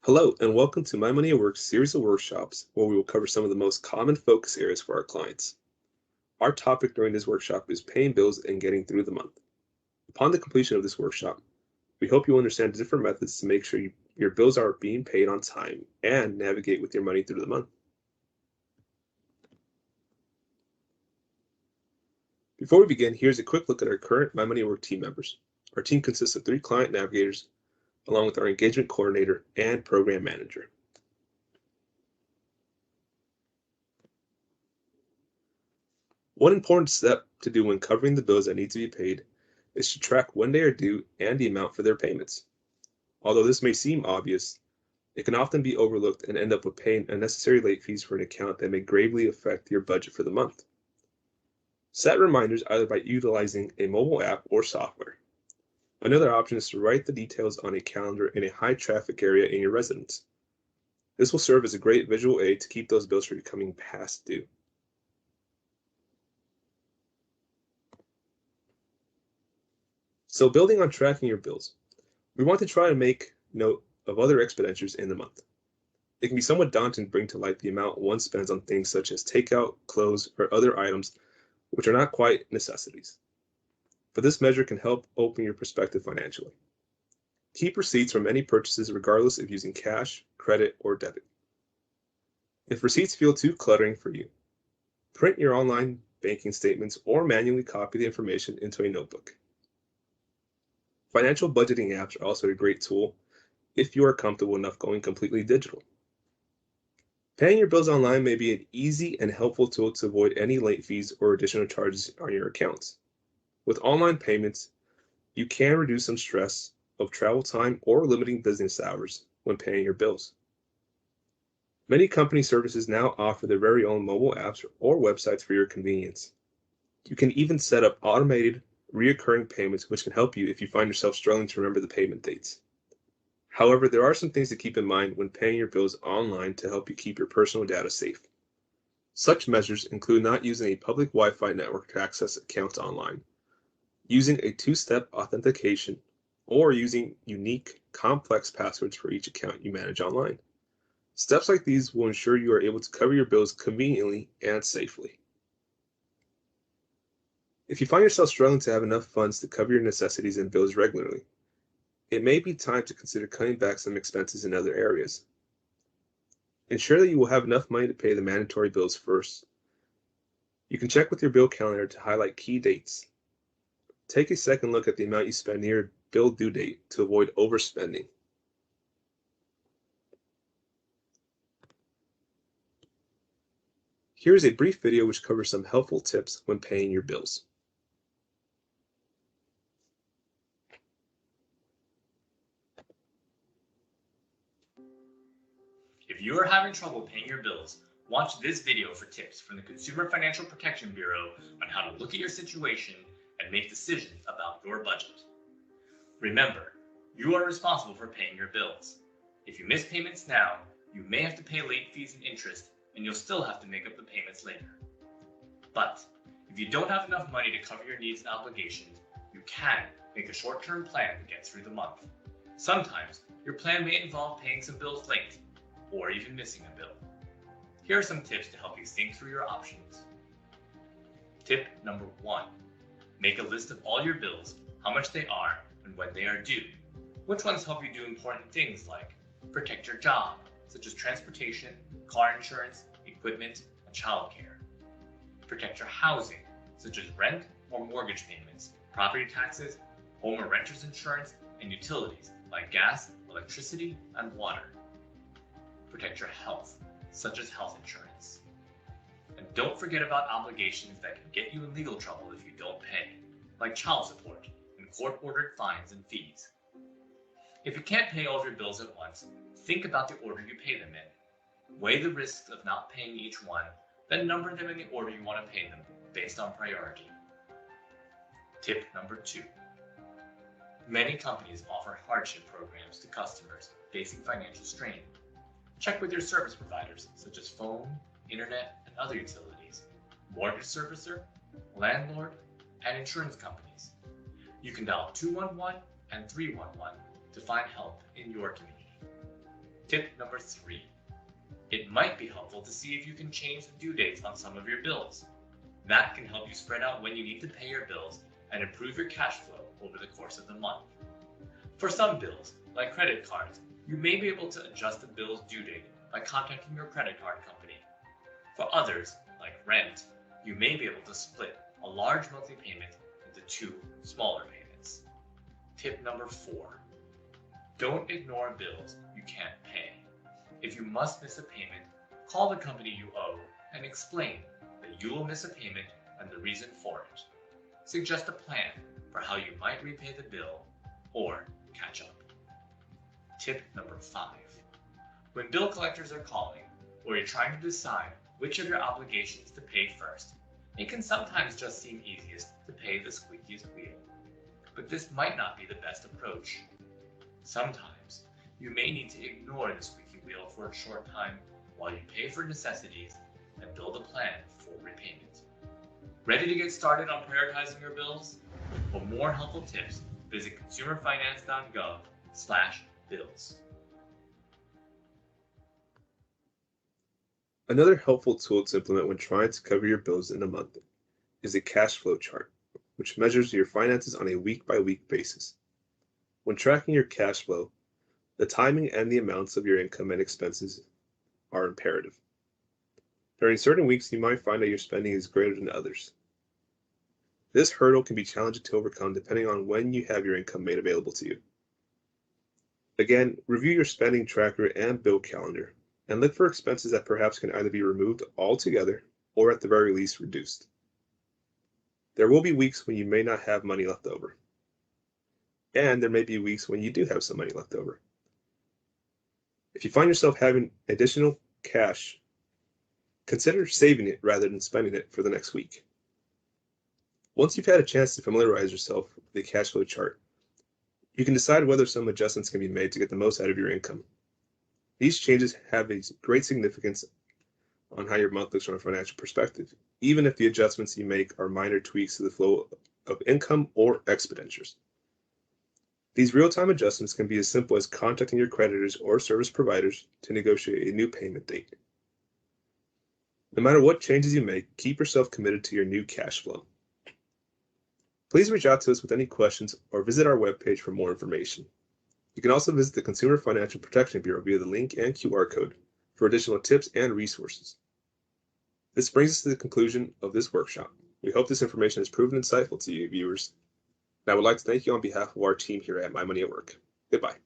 Hello, and welcome to My Money at Work's series of workshops where we will cover some of the most common focus areas for our clients. Our topic during this workshop is paying bills and getting through the month. Upon the completion of this workshop, we hope you understand the different methods to make sure your bills are being paid on time and navigate with your money through the month. Before we begin, here's a quick look at our current My Money at Work team members. Our team consists of 3 client navigators, along with our engagement coordinator and program manager. One important step to do when covering the bills that need to be paid is to track when they are due and the amount for their payments. Although this may seem obvious, it can often be overlooked and end up with paying unnecessary late fees for an account that may gravely affect your budget for the month. Set reminders either by utilizing a mobile app or software. Another option is to write the details on a calendar in a high traffic area in your residence. This will serve as a great visual aid to keep those bills from becoming past due. So building on tracking your bills, we want to try to make note of other expenditures in the month. It can be somewhat daunting to bring to light the amount one spends on things such as takeout, clothes, or other items which are not quite necessities. But this measure can help open your perspective financially. Keep receipts from any purchases regardless of using cash, credit, or debit. If receipts feel too cluttering for you, print your online banking statements or manually copy the information into a notebook. Financial budgeting apps are also a great tool if you are comfortable enough going completely digital. Paying your bills online may be an easy and helpful tool to avoid any late fees or additional charges on your accounts. With online payments, you can reduce some stress of travel time or limiting business hours when paying your bills. Many company services now offer their very own mobile apps or websites for your convenience. You can even set up automated, recurring payments which can help you if you find yourself struggling to remember the payment dates. However, there are some things to keep in mind when paying your bills online to help you keep your personal data safe. Such measures include not using a public Wi-Fi network to access accounts online, using a two-step authentication, or using unique, complex passwords for each account you manage online. Steps like these will ensure you are able to cover your bills conveniently and safely. If you find yourself struggling to have enough funds to cover your necessities and bills regularly, it may be time to consider cutting back some expenses in other areas. Ensure that you will have enough money to pay the mandatory bills first. You can check with your bill calendar to highlight key dates. Take a second look at the amount you spend near bill due date to avoid overspending. Here is a brief video which covers some helpful tips when paying your bills. If you are having trouble paying your bills, watch this video for tips from the Consumer Financial Protection Bureau on how to look at your situation and make decisions about your budget. Remember, you are responsible for paying your bills. If you miss payments now, you may have to pay late fees and interest, and you'll still have to make up the payments later. But if you don't have enough money to cover your needs and obligations, you can make a short-term plan to get through the month. Sometimes your plan may involve paying some bills late, or even missing a bill. Here are some tips to help you think through your options. Tip number 1. Make a list of all your bills, how much they are, and when they are due. Which ones help you do important things like protect your job, such as transportation, car insurance, equipment, and childcare. Protect your housing, such as rent or mortgage payments, property taxes, home or renter's insurance, and utilities like gas, electricity, and water. Protect your health, such as health insurance. And don't forget about obligations that can get you in legal trouble if you don't pay, like child support and court-ordered fines and fees. If you can't pay all of your bills at once, think about the order you pay them in. Weigh the risks of not paying each one, then number them in the order you want to pay them based on priority. Tip number 2. Many companies offer hardship programs to customers facing financial strain. Check with your service providers such as phone, internet, and other utilities, mortgage servicer, landlord, and insurance companies. You can dial 211 and 311 to find help in your community. Tip number 3. It might be helpful to see if you can change the due dates on some of your bills. That can help you spread out when you need to pay your bills and improve your cash flow over the course of the month. For some bills, like credit cards, you may be able to adjust the bill's due date by contacting your credit card company. For others, like rent, you may be able to split a large monthly payment into 2 smaller payments. Tip number 4. Don't ignore bills you can't pay. If you must miss a payment, call the company you owe and explain that you will miss a payment and the reason for it. Suggest a plan for how you might repay the bill or catch up. Tip number 5. When bill collectors are calling, or you're trying to decide which of your obligations to pay first, it can sometimes just seem easiest to pay the squeakiest wheel. But this might not be the best approach. Sometimes, you may need to ignore the squeaky wheel for a short time while you pay for necessities and build a plan for repayment. Ready to get started on prioritizing your bills? For more helpful tips, visit consumerfinance.gov/bills. Another helpful tool to implement when trying to cover your bills in a month is a cash flow chart, which measures your finances on a week-by-week basis. When tracking your cash flow, the timing and the amounts of your income and expenses are imperative. During certain weeks, you might find that your spending is greater than others. This hurdle can be challenging to overcome depending on when you have your income made available to you. Again, review your spending tracker and bill calendar, and look for expenses that perhaps can either be removed altogether or at the very least reduced. There will be weeks when you may not have money left over, and there may be weeks when you do have some money left over. If you find yourself having additional cash, consider saving it rather than spending it for the next week. Once you've had a chance to familiarize yourself with the cash flow chart, you can decide whether some adjustments can be made to get the most out of your income. These changes have a great significance on how your month looks from a financial perspective, even if the adjustments you make are minor tweaks to the flow of income or expenditures. These real-time adjustments can be as simple as contacting your creditors or service providers to negotiate a new payment date. No matter what changes you make, keep yourself committed to your new cash flow. Please reach out to us with any questions or visit our webpage for more information. You can also visit the Consumer Financial Protection Bureau via the link and QR code for additional tips and resources. This brings us to the conclusion of this workshop. We hope this information has proven insightful to you, viewers. And I would like to thank you on behalf of our team here at My Money at Work. Goodbye.